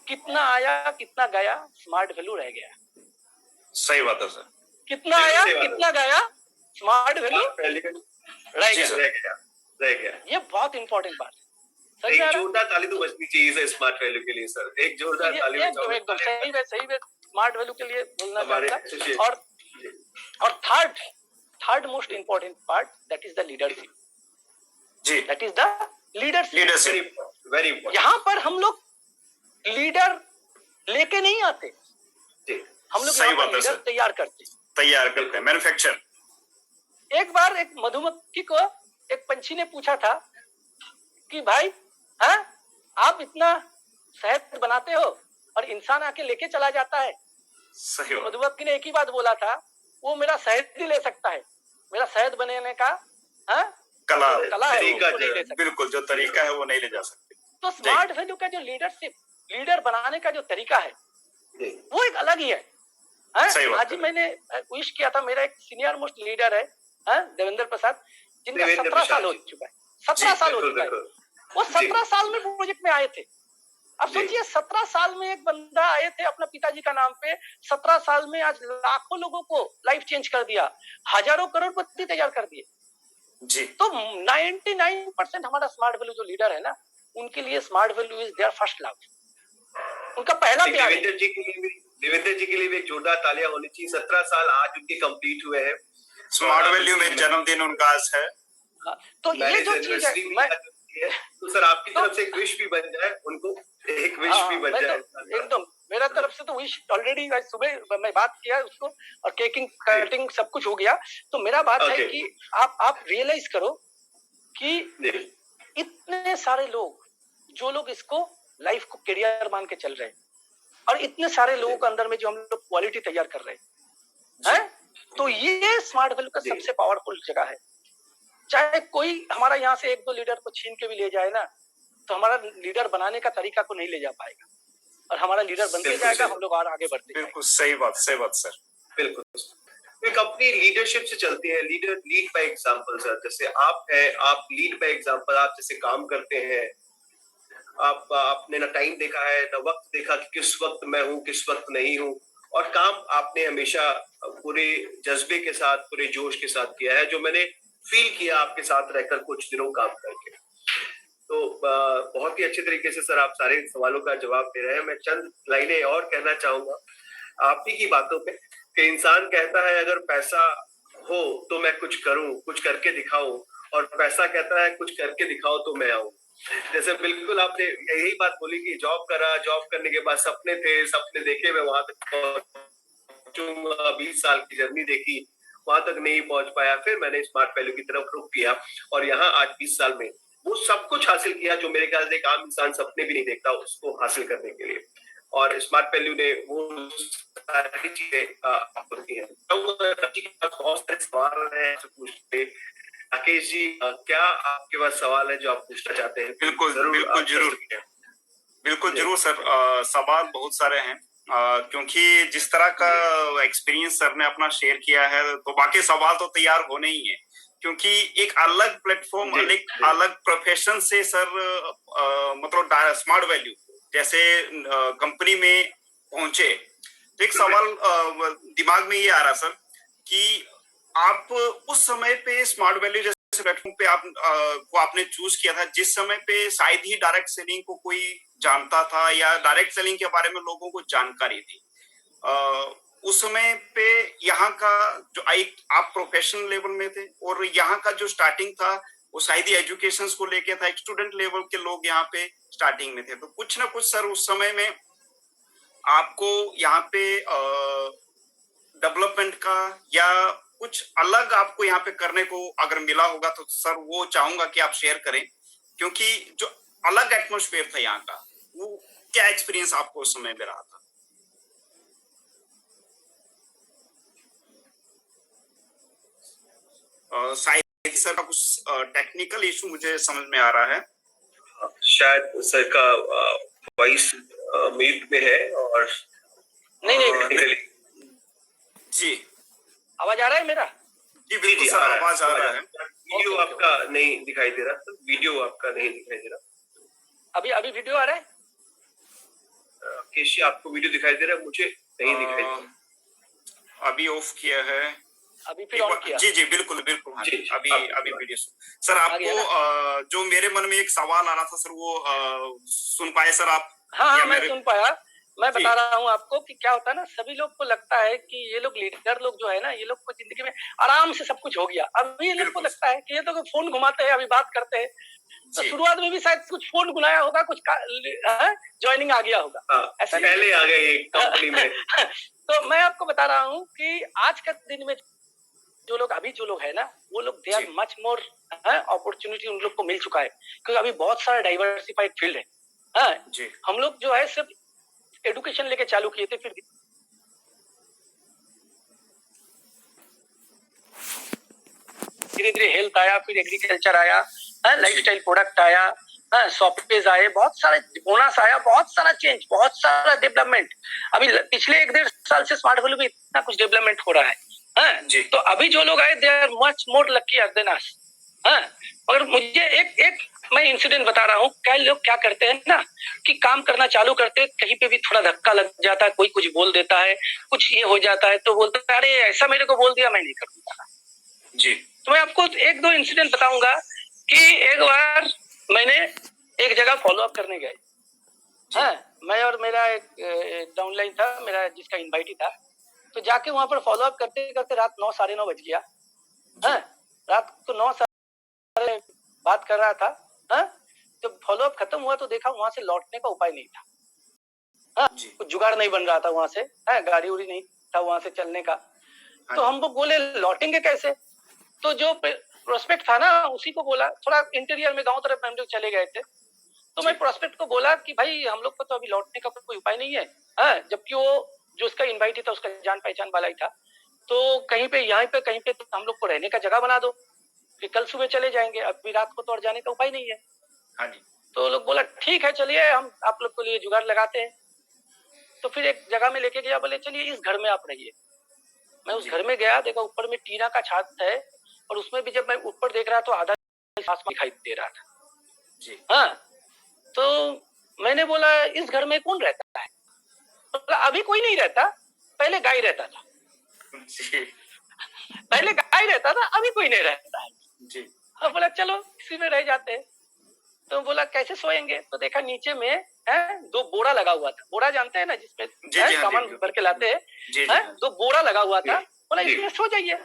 कितना आया कितना गया, स्मार्ट वैल्यू रह गया। सही बात है सर। कितना आया कितना गया, स्मार्ट वैल्यू रह गया। ये बहुत इंपॉर्टेंट बात है। एक जोरदार ताली तो बजनी चाहिए सर स्मार्ट वैल्यू के लिए सर, एक जोरदार ताली एकदम सही में स्मार्ट वैल्यू के लिए बोलना चाहता। और third most important part, that is the leadership. जी, that is the leadership. Very important. यहाँ पर हम लोग लीडर लेके नहीं आते, हम लोग लीडर तैयार करते हैं, मैन्युफैक्चर। एक बार एक मधुमक्खी को एक पंछी ने पूछा था कि भाई आप इतना शहद बनाते हो और इंसान आके लेके चला जाता है। सही। मधुमक्खी ने एक ही बात बोला था, वो मेरा शहद ही ले सकता है, मेरा शहद बनाने का कला है, बिल्कुल जो तरीका है वो नहीं ले जा सकते। तो स्मार्ट वैल्यू का जो लीडर बनाने का जो तरीका है वो एक अलग ही है। आज ही मैंने विश किया था, मेरा एक सीनियर मोस्ट लीडर है देवेंद्र प्रसाद, जिनका 17 साल हो चुका है। 17 साल हो चुका है। वो 17 साल में प्रोजेक्ट में आए थे। अब सोचिए 17 साल में एक बंदा आए थे अपना पिताजी का नाम पे, 17 साल में आज लाखों लोगों को लाइफ चेंज कर दिया, हजारों करोड़पति तैयार कर दिए जी। तो 99% हमारा स्मार्ट वैल्यू जो लीडर है ना, उनके लिए smart value is their first love, उनका पहला प्यार। देवेंद्र जी के लिए भी एक जोरदार तालियां होनी चाहिए। 17 साल आज उनके कंप्लीट हुए हैं। स्मार्ट वैल्यू में जन्मदिन उनका आज है। तो ये जो चीज है, तो सर आपकी तरफ से एक विश भी बन जाए उनको, एक विश भी बन जाए। एकदम मेरा तरफ से तो विश ऑलरेडी सुबह मैं बात किया उसको, और केकिंग कटिंग सब कुछ हो गया। तो मेरा बात है कि आप रियलाइज करो कि इतने सारे लोग, जो लोग इसको लाइफ को करियर मान के चल रहे हैं, और इतने सारे लोगों के अंदर में जो हम लोग क्वालिटी तैयार कर रहे हैं, तो ये स्मार्ट वैल्यू का सबसे पावरफुल जगह है। चाहे कोई हमारा यहाँ से एक दो लीडर को छीन के भी ले जाए ना, तो हमारा लीडर बनाने का तरीका को नहीं ले जा पाएगा, और हमारा लीडर बनते जाएगा, हम लोग और आगे बढ़ते जाएंगे। बिल्कुल सही बात सर। बिल्कुल। कंपनी लीडरशिप से चलती है, लीड बाय एग्जांपल सर। जैसे आप है, आप लीड बाय एग्जांपल, आप जैसे काम करते हैं, आपने ना टाइम देखा है ना वक्त देखा कि किस वक्त मैं हूँ किस वक्त नहीं हूँ, और काम आपने हमेशा पूरे जज्बे के साथ, पूरे जोश के साथ किया है, जो मैंने फील किया आपके साथ रहकर कुछ दिनों काम करके। तो बहुत ही अच्छे तरीके से सर आप सारे सवालों का जवाब दे रहे हैं। मैं चंद लाइनें और कहना चाहूंगा आप ही की बातों पे, कि इंसान कहता है अगर पैसा हो तो मैं कुछ करूं, कुछ करके दिखाऊं, और पैसा कहता है कुछ करके दिखाओ तो मैं आऊं। जैसे बिल्कुल आपने यही बात बोली कि जॉब करा, जॉब करने के बाद सपने थे, सपने देखे, मैं वहां तक पहुंचूंगा, 20 साल की जर्नी देखी, वहां तक नहीं पहुंच पाया, फिर मैंने स्मार्ट वैल्यू की तरफ रुख किया, और यहाँ आज 20 साल में वो सब कुछ हासिल किया जो मेरे ख्याल से एक आम इंसान सपने भी नहीं देखता उसको हासिल करने के लिए। और स्मार्ट वैल्यू ने वो सारी चीजें होती है। बहुत सारे सवाल हैं पूछते। राकेश जी, क्या आपके पास सवाल है जो आप पूछना चाहते हैं? बिल्कुल जरूर सर। सवाल बहुत सारे हैं, क्योंकि जिस तरह का एक्सपीरियंस सर ने अपना शेयर किया है, तो बाकी सवाल तो तैयार होने ही है, क्योंकि एक अलग प्लेटफॉर्म, अलग प्रोफेशन से सर मतलब स्मार्ट वैल्यू जैसे कंपनी में पहुंचे, तो एक सवाल दिमाग में ये आ रहा सर कि आप उस समय पे स्मार्ट वैल्यू जैसे प्लेटफॉर्म पे आपने चूज किया था, जिस समय पे शायद ही डायरेक्ट सेलिंग को कोई जानता था, या डायरेक्ट सेलिंग के बारे में लोगों को जानकारी थी। उस समय पे यहाँ का जो आप प्रोफेशनल लेवल में थे, और यहाँ का जो स्टार्टिंग था वो शायद ही एजुकेशन को लेके था, एक स्टूडेंट लेवल के लोग यहाँ पे स्टार्टिंग में थे। तो कुछ ना कुछ सर उस समय में आपको यहाँ पे डेवलपमेंट का या कुछ अलग आपको यहाँ पे करने को अगर मिला होगा, तो सर वो चाहूंगा कि आप शेयर करें, क्योंकि जो अलग एटमॉस्फेयर था यहाँ का, वो क्या एक्सपीरियंस आपको उस समय में रहा था? शायद सर का कुछ टेक्निकल इशू मुझे समझ में आ रहा है, शायद सर का वॉइस म्यूट में है, और नहीं जी आवाज आ रहा है मेरा? जी बिल्कुल सर, आवाज आ रहा है। वीडियो आपका नहीं दिखाई दे रहा, वीडियो आपका नहीं दिखाई दे रहा। अभी वीडियो आ रहा है? केशी आपको वीडियो दिखाई दे रहा है? मुझे नहीं दिखाई दे रहा। अभी ऑफ किया है, अभी फिर ऑन किया। जी जी बिल्कुल बिल्कुल, हाँ जी, जी, अभी आपकी वीडियो सर। आपको जो मेरे मन में एक सवाल आ रहा था सर, वो सुन पाए सर आप? हाँ, मैं सुन पाया। मैं बता रहा हूँ आपको कि क्या होता है ना, सभी लोग को लगता है कि ये लोग लीडर लोग जो है ना, ये लोग को जिंदगी में आराम से सब कुछ हो गया। अभी ये लोग को लगता है कि ये तो फोन घुमाते हैं, अभी बात करते हैं। तो शुरुआत में भी शायद कुछ फोन घुमाया होगा, कुछ ज्वाइनिंग आ गया होगा। ऐसा पहले आ गए कंपनी में। तो मैं आपको बता रहा हूँ कि आज के दिन में जो लोग है ना, वो लोग they are much more opportunity उन लोग को मिल चुका है, क्योंकि अभी बहुत सारा डाइवर्सिफाइड फील्ड है। हम लोग जो है सिर्फ एडुकेशन लेके चालू किए थे, फिर धीरे धीरे हेल्थ आया, फिर एग्रीकल्चर आया, लाइफस्टाइल प्रोडक्ट आया, सॉफ्टवेयर आए, बहुत सारे बोनस आया, बहुत सारा चेंज, बहुत सारा डेवलपमेंट। अभी पिछले 1-1.5 साल से स्मार्ट वैल्यू में इतना कुछ डेवलपमेंट हो रहा है। तो अभी जो लोग आए, they are much more lucky than us. मगर मुझे एक मैं इंसिडेंट बता रहा हूँ। कई लोग क्या करते हैं ना कि काम करना चालू करते हैं, कहीं पे भी थोड़ा धक्का लग जाता है, कोई कुछ बोल देता है, कुछ ये हो जाता है, तो बोलते हैं अरे ऐसा मेरे को बोल दिया, मैं नहीं करूंगा जी। तो मैं आपको 1-2 इंसिडेंट बताऊंगा कि एक बार मैंने एक जगह फॉलो अप करने गए। मैं और मेरा एक डाउनलाइन था मेरा, जिसका इनवाइटी था। तो जाके वहां पर फॉलो अप करते करते रात 9 साढ़े 9 बज गया। रात को 9 साढ़े बात कर रहा था। जब फॉलो अप खत्म हुआ तो देखा वहां से लौटने का उपाय नहीं था। कुछ जुगाड़ नहीं बन रहा था वहां से, गाड़ी उड़ी नहीं था वहां से चलने का। तो हम लोग बोले लौटेंगे कैसे? तो जो प्रोस्पेक्ट था ना, उसी को बोला, थोड़ा इंटीरियर में गांव तरफ हम लोग चले गए थे। तो मैं प्रोस्पेक्ट को बोला कि भाई हम लोग को तो अभी लौटने का कोई उपाय नहीं है। जबकि वो जो उसका इनवाइटी था उसका जान पहचान वाला ही था। तो कहीं पे यहाँ पे कहीं पे तो हम लोग को रहने का जगह बना दो, फिर कल सुबह चले जाएंगे, अभी रात को तो और जाने का उपाय नहीं है। तो लोग बोला ठीक है चलिए हम आप लोग के लिए जुगाड़ लगाते हैं। तो फिर एक जगह में लेके गया, बोले चलिए इस घर में आप रहिए। मैं उस घर में गया, देखा ऊपर में टीना का छत है, और उसमें भी जब मैं ऊपर देख रहा तो आधा आसमान दिखाई दे रहा था। तो मैंने बोला इस घर में कौन रहता है? बोला अभी कोई नहीं रहता, पहले गाय रहता था। पहले गाय रहता था, अभी कोई नहीं रहता है। हाँ, बोला चलो इसी में रह जाते हैं। तो बोला कैसे सोएंगे? तो देखा नीचे में 2 बोरा लगा हुआ था। बोरा जानते हैं ना, जिसपे सामान भर के लाते हैं। 2 बोरा लगा हुआ था। बोला इसमें सो जाइए।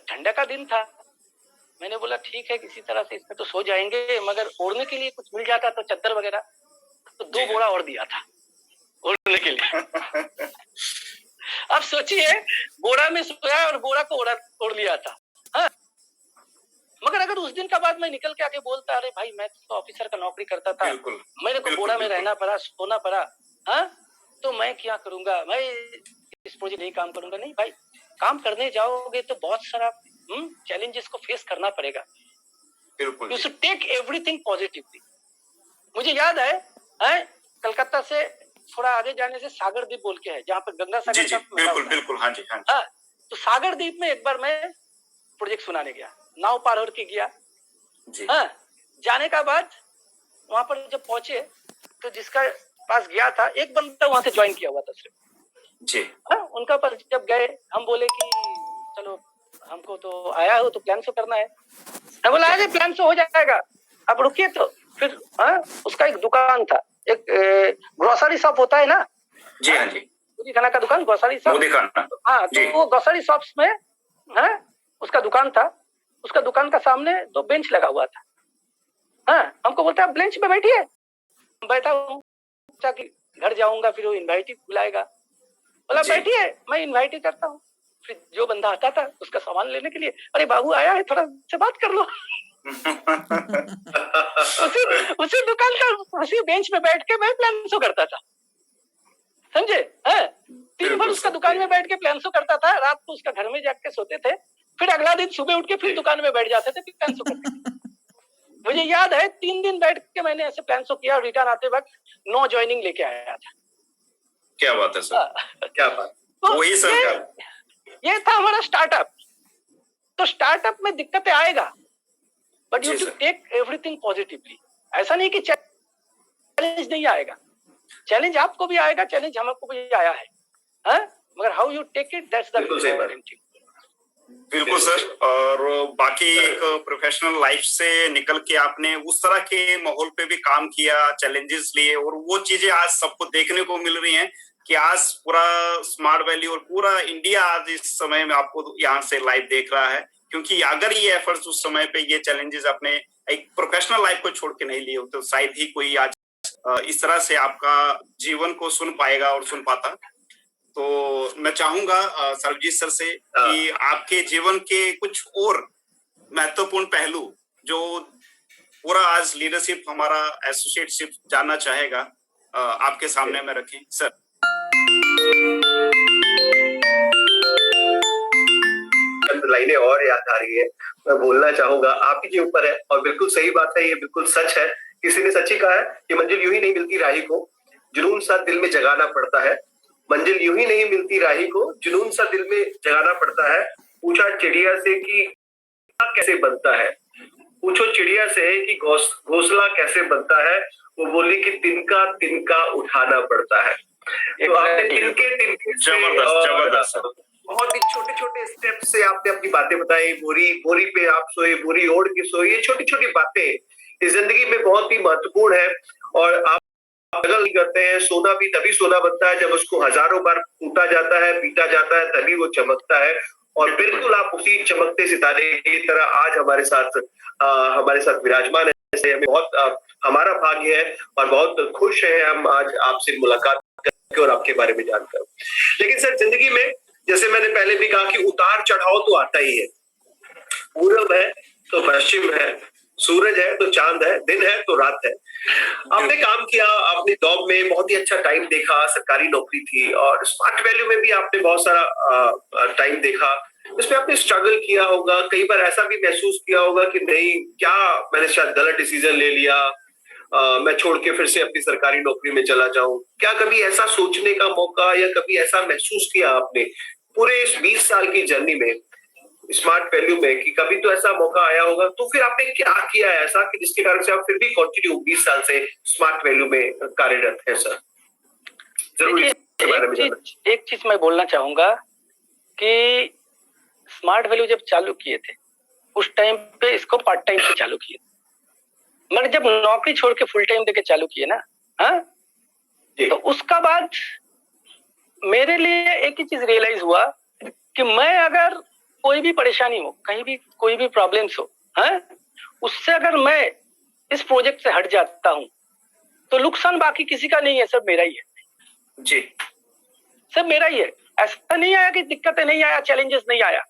ठंडा का दिन था। मैंने बोला ठीक है किसी तरह से इसमें तो सो जाएंगे, मगर ओढ़ने के लिए कुछ मिल जाता तो चद्दर वगैरह। तो 2 बोरा और दिया था ओढ़ने के लिए। अब सोचिए, बोरा में सोया और बोरा को ओढ़ लिया था। मगर अगर उस दिन का बाद मैं निकल के आके बोलता अरे भाई मैं तो ऑफिसर का नौकरी करता था, मेरे को बोरा में रहना पड़ा, सोना पड़ा, तो मैं क्या करूंगा, मैं इस प्रोजेक्ट नहीं काम करूंगा। नहीं भाई, काम करने जाओगे तो बहुत सारा चैलेंजेस को फेस करना पड़ेगा। You should take everything positively. मुझे याद है कलकत्ता से थोड़ा आगे जाने से सागर द्वीप बोल के है, जहाँ पर गंगा सागर का बिल्कुल हाँ जी। तो सागर द्वीप में एक बार मैं प्रोजेक्ट सुनाने गया, नाव पार होकर के गया। जाने का बाद वहां पर जब पहुंचे तो जिसका पास गया था एक बंदा वहां से ज्वाइन किया हुआ था सिर्फ। उनका पर जब गए हम बोले कि चलो हमको तो आया हो तो प्लान शो करना है। मैं बोला अरे प्लान शो हो जाएगा, अब रुकिए। तो फिर उसका एक दुकान था, एक ग्रोसरी शॉप होता है ना। जी हाँ जी, खाना का दुकान, ग्रोसरी शॉप। हाँ, तो वो ग्रोसरी शॉप्स में उसका दुकान था। उसका दुकान का सामने 2 बेंच लगा हुआ था। हमको बोलता है बेंच पे बैठिए। बैठा हूँ, घर जाऊंगा फिर वो इनवाइटी बुलाएगा। बोला बैठिए मैं इनवाइटी करता हूँ। फिर जो बंदा आता था उसका सामान लेने के लिए, अरे बाबू आया है थोड़ा से बात कर लो। उसी दुकान का उसी बेंच पे बैठ के मैं प्लान शो करता था, समझे? 3 बार उसका दुकान में बैठ के प्लान शो करता था। रात को उसका घर में जाके सोते थे, फिर अगला दिन सुबह उठ के फिर दुकान में बैठ जाते थे, प्लान शो करते। मुझे याद है 3 दिन बैठ के मैंने ऐसे प्लान शो किया। रिटर्न आते वक्त 9 ज्वाइनिंग लेके आया था। क्या बात है सर, क्या बात। तो वही सर ये था हमारा स्टार्टअप। तो स्टार्टअप में दिक्कतें आएगा, but you to take everything positively. ऐसा नहीं कि चैलेंज नहीं आएगा, चैलेंज आपको भी आएगा, चैलेंज हमको भी आया है, मगर how you take it, that's the important thing. बिल्कुल सर। और बाकी एक प्रोफेशनल लाइफ से निकल के आपने उस तरह के माहौल पे भी काम किया, चैलेंजेस लिए, और वो चीजें आज सबको देखने को मिल रही हैं कि आज पूरा स्मार्ट वैली और पूरा इंडिया आज इस समय में आपको यहाँ से लाइव देख रहा है। क्योंकि अगर ये एफर्ट्स उस समय पे, ये चैलेंजेस अपने एक प्रोफेशनल लाइफ को छोड़ के नहीं लिए होते तो शायद ही कोई आज इस तरह से आपका जीवन को सुन पाएगा और सुन पाता। तो मैं चाहूंगा सर्वजीत सर से कि आपके जीवन के कुछ और महत्वपूर्ण पहलू जो पूरा आज लीडरशिप हमारा एसोसिएटशिप जानना चाहेगा, आपके सामने में रखें सर। लाइनें और याद आ रही है, मैं बोलना चाहूंगा आप ही के ऊपर है, और बिल्कुल सही बात है, ये बिल्कुल सच है। किसी ने सच्ची कहा है कि मंजिल यूं ही नहीं मिलती राही को, जुनून सा दिल में जगाना पड़ता है। मंजिल यूं ही नहीं मिलती राही को, जुनून सा दिल में जगाना पड़ता है। पूछा चिड़िया से कि कैसे बनता है, पूछो चिड़िया से कि घोंसला कैसे बनता है, वो बोली कि तिनका तिनका उठाना पड़ता है। तो आपने तिनके तिनके जबरदस्त बहुत ही छोटे छोटे स्टेप से आपने अपनी बातें बताई। बोरी पे आप सोए, बोरी ओढ़ के सोए, ये छोटी छोटी बातें इस जिंदगी में बहुत ही महत्वपूर्ण है। और आप स्ट्रगल करते हैं, सोना भी तभी सोना बनता है जब उसको हजारों बार फूटा जाता है, पीटा जाता है, तभी वो चमकता है। और बिल्कुल आप उसी चमकते सितारे की तरह आज हमारे साथ विराजमान है। हमें बहुत हमारा भाग्य है और बहुत खुश है हम आज आपसे मुलाकात करके और आपके बारे में जानकर। लेकिन सर, जिंदगी में जैसे मैंने पहले भी कहा कि उतार चढ़ाव तो आता ही है। पूरब है तो पश्चिम है, सूरज है तो चांद है, दिन है तो रात है। आपने काम किया, आपने जॉब में बहुत ही अच्छा टाइम देखा, सरकारी नौकरी थी, और स्मार्ट वैल्यू में भी आपने बहुत सारा टाइम देखा। इसमें आपने स्ट्रगल किया होगा, कई बार ऐसा भी महसूस किया होगा कि नहीं, क्या मैंने शायद गलत डिसीजन ले लिया, मैं छोड़ के फिर से अपनी सरकारी नौकरी में चला जाऊं। क्या कभी ऐसा सोचने का मौका या कभी ऐसा महसूस किया आपने पूरे इस 20 साल की जर्नी में स्मार्ट वैल्यू में कि कभी तो ऐसा मौका आया होगा? तो फिर आपने क्या किया ऐसा कि जिसके कारण से आप फिर भी कंटिन्यू 20 साल से स्मार्ट वैल्यू में कार्यरत हैं सर? जरूर इसके बारे में जानना। एक चीज मैं बोलना चाहूंगा कि स्मार्ट वैल्यू जब चालू किए थे उस टाइम पे इसको पार्ट टाइम से चालू किए, मगर जब नौकरी छोड़ के फुल टाइम देके चालू किए ना, तो उसका बाद मेरे लिए एक ही चीज रियलाइज हुआ कि मैं अगर कोई भी परेशानी हो, कहीं भी कोई भी प्रॉब्लम्स हो, उससे अगर मैं इस प्रोजेक्ट से हट जाता हूं तो नुकसान बाकी किसी का नहीं है, सब मेरा ही है जी, सब मेरा ही है। ऐसा नहीं आया कि दिक्कतें नहीं आया, चैलेंजेस नहीं आया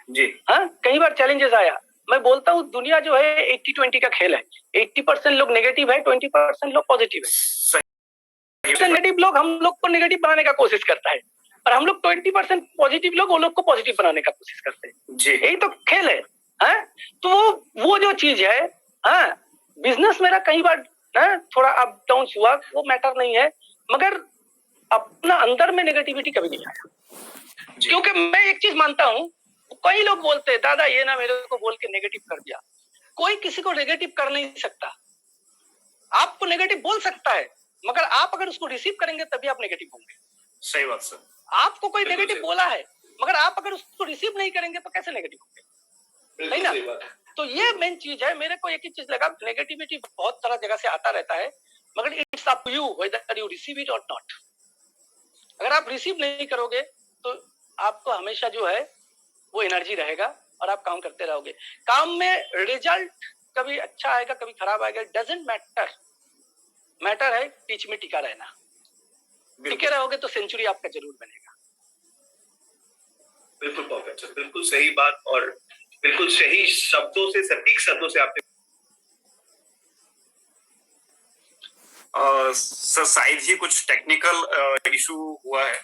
जी, कई बार चैलेंजेस आया। मैं बोलता हूँ दुनिया जो है 80-20 का खेल है। 80% लोग नेगेटिव है, 20% लोग पॉजिटिव है। नेगेटिव लोग हम लोग को नेगेटिव बनाने का कोशिश करता है, और हम लोग 20% पॉजिटिव लोग वो लोग को पॉजिटिव बनाने का कोशिश करते हैं जी। यही तो खेल है, तो वो जो चीज है, बिजनेस मेरा कई बार थोड़ा अप डाउन हुआ, वो मैटर नहीं है, मगर अपना अंदर में नेगेटिविटी कभी नहीं आया। क्योंकि मैं एक चीज मानता हूँ, कई लोग बोलते हैं दादा ये ना मेरे को बोल के नेगेटिव कर दिया। कोई किसी को नेगेटिव कर नहीं सकता। आपको नेगेटिव बोल सकता है, मगर आप अगर उसको रिसीव करेंगे तभी आप नेगेटिव होंगे। सही बात सर। आपको कोई नेगेटिव बोला है, मगर आप अगर उसको रिसीव नहीं करेंगे तो कैसे नेगेटिव होंगे, नहीं ना? तो ये मेन चीज है। मेरे को एक ही चीज लगा, नेगेटिविटी बहुत तरह जगह से आता रहता है, मगर it's up to you whether you receive it और नॉट। अगर आप रिसीव नहीं करोगे तो आपको हमेशा जो है वो एनर्जी रहेगा और आप काम करते रहोगे। काम में रिजल्ट कभी अच्छा आएगा कभी खराब आएगा, डजंट मैटर। मैटर है बीच में टिका रहना। टिके रहोगे तो सेंचुरी आपका जरूर बनेगा। बिल्कुल परफेक्ट सर, बिल्कुल सही बात, और बिल्कुल सही शब्दों से, सटीक शब्दों से आपने सर शायद ही कुछ टेक्निकल इशू हुआ है।